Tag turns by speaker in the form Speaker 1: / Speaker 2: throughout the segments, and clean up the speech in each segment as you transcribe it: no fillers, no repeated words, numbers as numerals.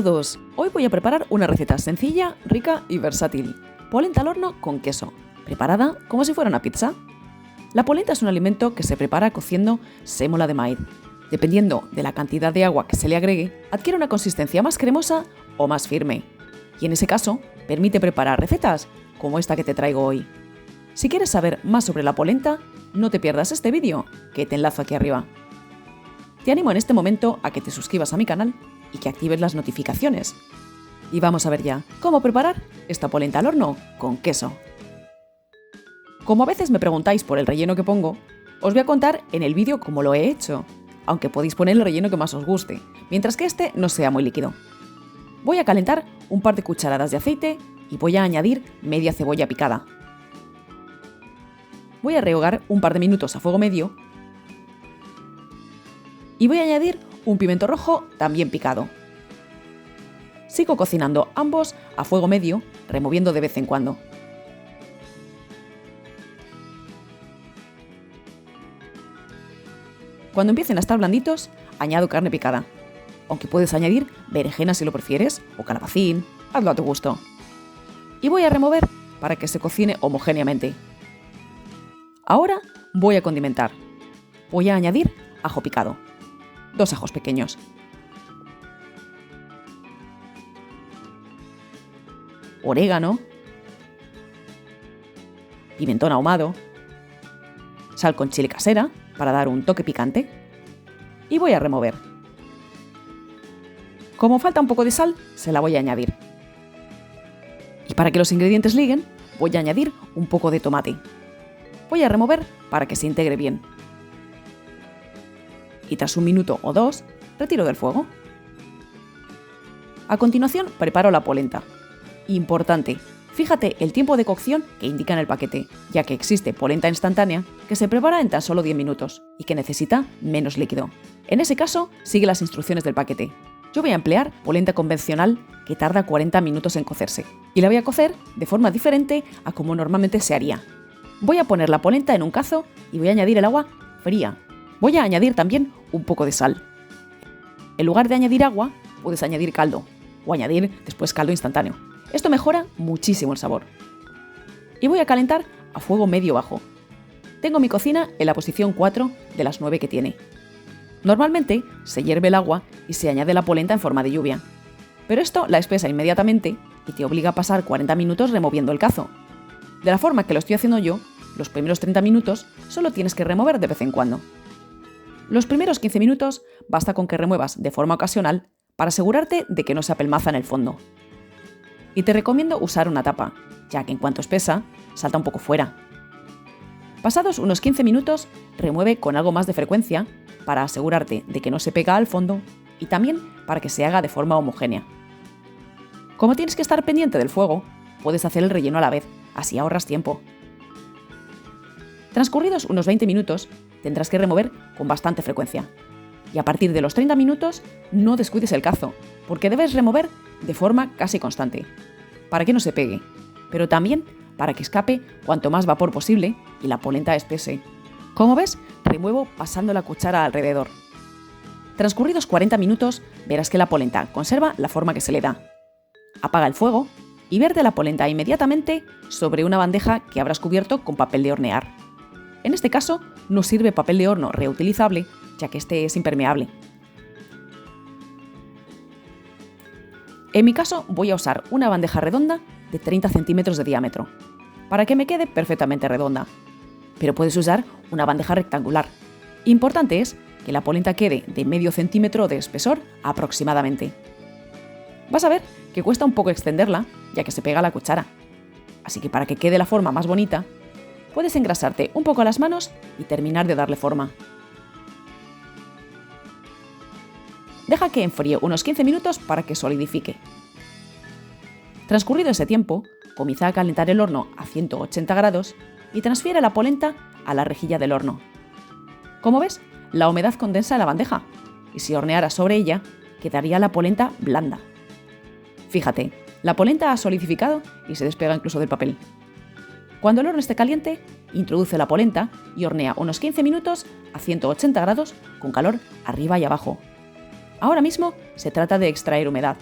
Speaker 1: todos, hoy voy a preparar una receta sencilla, rica y versátil. Polenta al horno con queso, preparada como si fuera una pizza. La polenta es un alimento que se prepara cociendo sémola de maíz. Dependiendo de la cantidad de agua que se le agregue, adquiere una consistencia más cremosa o más firme. Y en ese caso, permite preparar recetas como esta que te traigo hoy. Si quieres saber más sobre la polenta, no te pierdas este vídeo, que te enlazo aquí arriba. Te animo en este momento a que te suscribas a mi canal y que actives las notificaciones. Y vamos a ver ya cómo preparar esta polenta al horno con queso. Como a veces me preguntáis por el relleno que pongo, os voy a contar en el vídeo cómo lo he hecho, aunque podéis poner el relleno que más os guste, mientras que este no sea muy líquido. Voy a calentar un par de cucharadas de aceite y voy a añadir media cebolla picada. Voy a rehogar un par de minutos a fuego medio y voy a añadir un pimiento rojo también picado. Sigo cocinando ambos a fuego medio, removiendo de vez en cuando. Cuando empiecen a estar blanditos, añado carne picada, aunque puedes añadir berenjena si lo prefieres, o calabacín, hazlo a tu gusto. Y voy a remover para que se cocine homogéneamente. Ahora voy a condimentar. Voy a añadir ajo picado, 2 ajos pequeños. Orégano, pimentón ahumado, sal con chile casera para dar un toque picante y voy a remover. Como falta un poco de sal, se la voy a añadir. Y para que los ingredientes liguen, voy a añadir un poco de tomate. Voy a remover para que se integre bien. Y tras 1 minuto o 2, retiro del fuego. A continuación, preparo la polenta. Importante, fíjate el tiempo de cocción que indica en el paquete, ya que existe polenta instantánea que se prepara en tan solo 10 minutos y que necesita menos líquido. En ese caso, sigue las instrucciones del paquete. Yo voy a emplear polenta convencional que tarda 40 minutos en cocerse y la voy a cocer de forma diferente a como normalmente se haría. Voy a poner la polenta en un cazo y voy a añadir el agua fría. Voy a añadir también un poco de sal. En lugar de añadir agua, puedes añadir caldo o añadir después caldo instantáneo. Esto mejora muchísimo el sabor. Y voy a calentar a fuego medio-bajo. Tengo mi cocina en la posición 4 de las 9 que tiene. Normalmente se hierve el agua y se añade la polenta en forma de lluvia. Pero esto la espesa inmediatamente y te obliga a pasar 40 minutos removiendo el cazo. De la forma que lo estoy haciendo yo, los primeros 30 minutos solo tienes que remover de vez en cuando. Los primeros 15 minutos basta con que remuevas de forma ocasional para asegurarte de que no se apelmaza en el fondo. Y te recomiendo usar una tapa, ya que en cuanto espesa, salta un poco fuera. Pasados unos 15 minutos, remueve con algo más de frecuencia para asegurarte de que no se pega al fondo y también para que se haga de forma homogénea. Como tienes que estar pendiente del fuego, puedes hacer el relleno a la vez, así ahorras tiempo. Transcurridos unos 20 minutos, tendrás que remover con bastante frecuencia. Y a partir de los 30 minutos, no descuides el cazo, porque debes remover de forma casi constante, para que no se pegue, pero también para que escape cuanto más vapor posible y la polenta espese. Como ves, remuevo pasando la cuchara alrededor. Transcurridos 40 minutos, verás que la polenta conserva la forma que se le da. Apaga el fuego y vierte la polenta inmediatamente sobre una bandeja que habrás cubierto con papel de hornear. En este caso, no sirve papel de horno reutilizable, ya que este es impermeable. En mi caso, voy a usar una bandeja redonda de 30 centímetros de diámetro, para que me quede perfectamente redonda. Pero puedes usar una bandeja rectangular. Importante es que la polenta quede de medio centímetro de espesor aproximadamente. Vas a ver que cuesta un poco extenderla, ya que se pega a la cuchara. Así que para que quede la forma más bonita, puedes engrasarte un poco las manos y terminar de darle forma. Deja que enfríe unos 15 minutos para que solidifique. Transcurrido ese tiempo, comienza a calentar el horno a 180 grados y transfiere la polenta a la rejilla del horno. Como ves, la humedad condensa la bandeja y si hornearas sobre ella, quedaría la polenta blanda. Fíjate, la polenta ha solidificado y se despega incluso del papel. Cuando el horno esté caliente, introduce la polenta y hornea unos 15 minutos a 180 grados con calor arriba y abajo. Ahora mismo se trata de extraer humedad,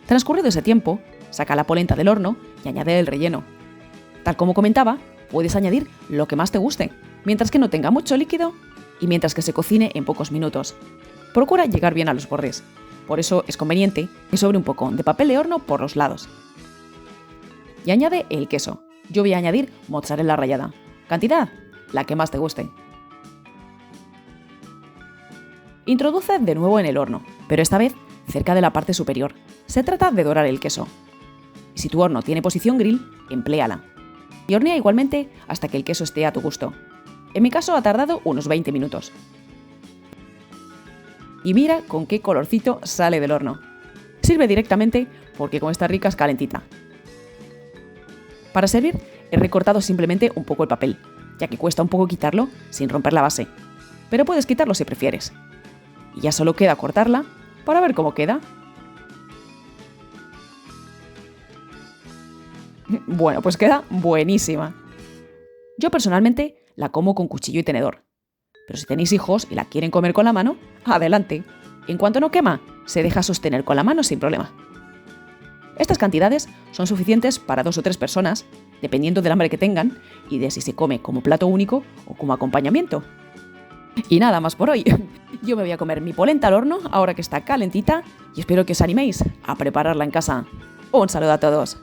Speaker 1: Transcurrido ese tiempo, saca la polenta del horno y añade el relleno. Tal como comentaba, puedes añadir lo que más te guste, mientras que no tenga mucho líquido y mientras que se cocine en pocos minutos. Procura llegar bien a los bordes. Por eso es conveniente que sobre un poco de papel de horno por los lados. Y añade el queso. Yo voy a añadir mozzarella rallada. Cantidad, la que más te guste. Introduce de nuevo en el horno, pero esta vez cerca de la parte superior. Se trata de dorar el queso. Y si tu horno tiene posición grill, empléala. Y hornea igualmente hasta que el queso esté a tu gusto. En mi caso ha tardado unos 20 minutos. Y mira con qué colorcito sale del horno. Sirve directamente porque como está rica es calentita. Para servir he recortado simplemente un poco el papel, ya que cuesta un poco quitarlo sin romper la base. Pero puedes quitarlo si prefieres. Y ya solo queda cortarla para ver cómo queda. Bueno, pues queda buenísima. Yo personalmente la como con cuchillo y tenedor. Pero si tenéis hijos y la quieren comer con la mano, adelante. En cuanto no quema, se deja sostener con la mano sin problema. Estas cantidades son suficientes para 2 o 3 personas, dependiendo del hambre que tengan y de si se come como plato único o como acompañamiento. Y nada más por hoy. Yo me voy a comer mi polenta al horno ahora que está calentita y espero que os animéis a prepararla en casa. Un saludo a todos.